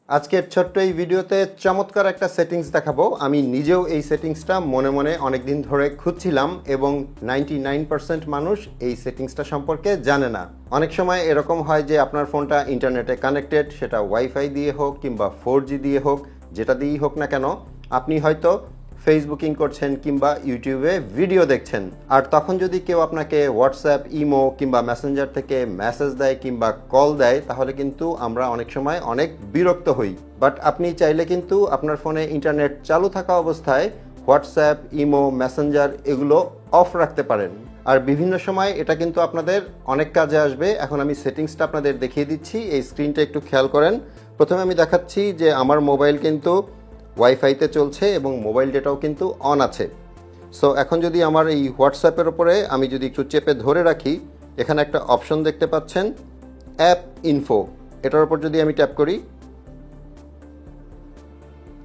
আজকের ছোট্ট এই ভিডিওতে চমৎকার একটা সেটিংস দেখাবো। আমি নিজেও এই সেটিংসটা মনে মনে অনেক দিন ধরে খুঁজছিলাম এবং 99% মানুষ এই সেটিংসটা সম্পর্কে জানে না। অনেক সময় এরকম হয় যে আপনার ফোনটা ইন্টারনেটে কানেক্টেড, সেটা ওয়াইফাই দিয়ে হোক কিংবা 4G দিয়ে হোক, যেটা দিয়েই হোক না কেন, আপনি হয়তো ফেসবুকিং করছেন কিংবা ইউটিউবে ভিডিও দেখছেন, আর তখন যদি কেউ আপনাকে হোয়াটসঅ্যাপ, ইমো কিংবা মেসেঞ্জার থেকে মেসেজ দেয় কিংবা কল দেয়, তাহলে কিন্তু আমরা অনেক সময় অনেক বিরক্ত হই। বাট আপনি চাইলে কিন্তু আপনার ফোনে ইন্টারনেট চালু থাকা অবস্থায় হোয়াটসঅ্যাপ, ইমো, মেসেঞ্জার এগুলো অফ রাখতে পারেন। আর বিভিন্ন সময় এটা কিন্তু আপনাদের অনেক কাজে আসবে। এখন আমি সেটিংসটা আপনাদের দেখিয়ে দিচ্ছি, এই স্ক্রিনটা একটু খেয়াল করেন। প্রথমে আমি দেখাচ্ছি যে আমার মোবাইল কিন্তু ওয়াইফাইতে চলছে এবং মোবাইল ডেটাও কিন্তু অন আছে। সো এখন যদি আমার এই হোয়াটসঅ্যাপের ওপরে আমি যদি একটু চেপে ধরে রাখি, এখানে একটা অপশন দেখতে পাচ্ছেন অ্যাপ ইনফো, এটার উপর যদি আমি ট্যাপ করি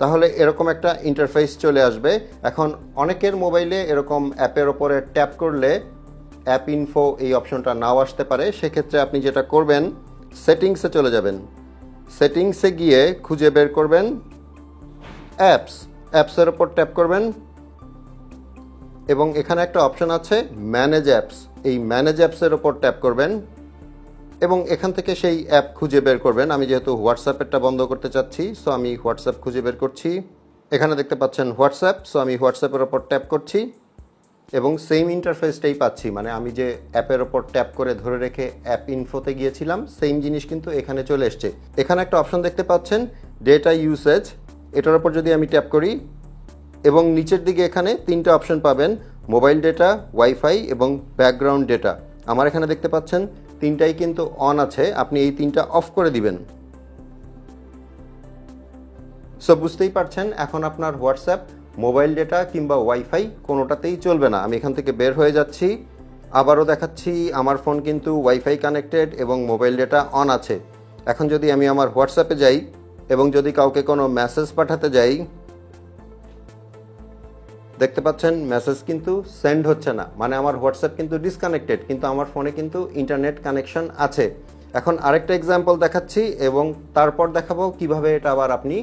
তাহলে এরকম একটা ইন্টারফেস চলে আসবে। এখন অনেকের মোবাইলে এরকম অ্যাপের ওপরে ট্যাপ করলে অ্যাপ ইনফো এই অপশনটা নাও আসতে পারে। সেক্ষেত্রে আপনি যেটা করবেন, সেটিংসে চলে যাবেন, সেটিংসে গিয়ে খুঁজে বের করবেন অ্যাপসের ওপর ট্যাপ করবেন এবং এখানে একটা অপশন আছে ম্যানেজ অ্যাপস, এই ম্যানেজ অ্যাপসের ওপর ট্যাপ করবেন এবং এখান থেকে সেই অ্যাপ খুঁজে বের করবেন। আমি যেহেতু হোয়াটসঅ্যাপেরটা বন্ধ করতে চাচ্ছি, সো আমি হোয়াটসঅ্যাপ খুঁজে বের করছি। এখানে দেখতে পাচ্ছেন হোয়াটসঅ্যাপ, সো আমি হোয়াটসঅ্যাপের ওপর ট্যাপ করছি এবং সেম ইন্টারফেসটাই পাচ্ছি। মানে আমি যে অ্যাপের ওপর ট্যাপ করে ধরে রেখে অ্যাপ ইনফোতে গিয়েছিলাম, সেম জিনিস কিন্তু এখানে চলে এসছে। এখানে একটা অপশন দেখতে পাচ্ছেন ডেটা ইউসেজ, এটার ওপর যদি আমি ট্যাপ করি এবং নিচের দিকে এখানে তিনটা অপশন পাবেন, মোবাইল ডেটা, ওয়াইফাই এবং ব্যাকগ্রাউন্ড ডেটা। আমার এখানে দেখতে পাচ্ছেন তিনটাই কিন্তু অন আছে, আপনি এই তিনটা অফ করে দিবেন। সো বুঝতেই পারছেন এখন আপনার হোয়াটসঅ্যাপ, মোবাইল ডেটা কিংবা ওয়াইফাই কোনোটাতেই চলবে না। আমি এখান থেকে বের হয়ে যাচ্ছি, আবারও দেখাচ্ছি আমার ফোন কিন্তু ওয়াইফাই কানেক্টেড এবং মোবাইল ডেটা অন আছে। এখন যদি আমি আমার হোয়াটসঅ্যাপে যাই এবং যদি কাউকে কোনো মেসেজ পাঠাতে যাই, দেখতে পাচ্ছেন মেসেজ কিন্তু সেন্ড হচ্ছে না, মানে আমার হোয়াটসঅ্যাপ কিন্তু ডিসকানেক্টেড, কিন্তু আমার ফোনে কিন্তু ইন্টারনেট কানেকশন আছে। এখন আরেকটা এক্সাম্পল দেখাচ্ছি এবং তারপর দেখাবো কিভাবে এটা আবার আপনি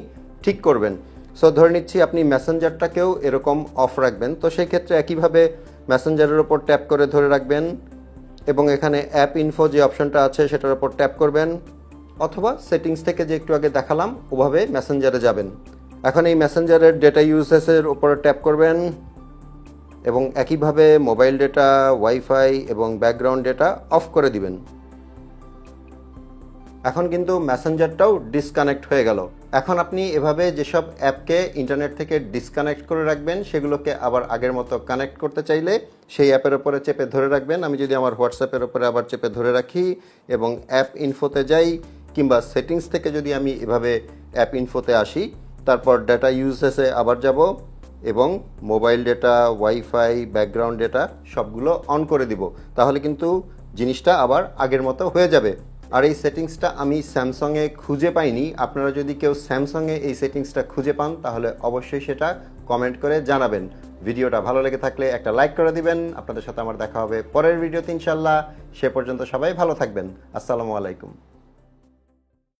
ঠিক করবেন। সো ধরে নিচ্ছি আপনি মেসেঞ্জারটাকেও এরকম অফ রাখবেন, তো সেই ক্ষেত্রে একইভাবে মেসেঞ্জারের ওপর ট্যাপ করে ধরে রাখবেন এবং এখানে অ্যাপ ইনফো যে অপশনটা আছে সেটার ওপর ট্যাপ করবেন, অথবা সেটিংস থেকে যে একটু আগে দেখালাম ওভাবে মেসেঞ্জারে যাবেন। এখন এই মেসেঞ্জারের ডেটা ইউসেজের উপরে ট্যাপ করবেন এবং একইভাবে মোবাইল ডেটা, ওয়াইফাই এবং ব্যাকগ্রাউন্ড ডেটা অফ করে দিবেন। এখন কিন্তু মেসেঞ্জারটাও ডিসকানেক্ট হয়ে গেল। এখন আপনি এভাবে যেসব অ্যাপকে ইন্টারনেট থেকে ডিসকানেক্ট করে রাখবেন, সেগুলোকে আবার আগের মতো কানেক্ট করতে চাইলে সেই অ্যাপের ওপরে চেপে ধরে রাখবেন। আমি যদি আমার হোয়াটসঅ্যাপের ওপরে আবার চেপে ধরে রাখি এবং অ্যাপ ইনফোতে যাই কিংবা সেটিংস থেকে যদি আমি এভাবে অ্যাপ ইনফোতে আসি, তারপর ডেটা ইউজেসে আবার যাব এবং mobile data, wifi, background data সবগুলো অন করে দিব, তাহলে কিন্তু জিনিসটা আবার আগের মতো হয়ে যাবে। আর এই সেটিংসটা আমি স্যামসাংয়ে খুঁজে পাইনি। আপনারা যদি কেউ স্যামসাংয়ে এই সেটিংসটা খুঁজে পান তাহলে অবশ্যই সেটা কমেন্ট করে জানাবেন। ভিডিওটা ভালো লেগে থাকলে একটা লাইক করে দিবেন। আপনাদের সাথে আমার দেখা হবে পরের ভিডিওতে ইনশাল্লাহ। সে পর্যন্ত সবাই ভালো থাকবেন। আসসালামু আলাইকুম।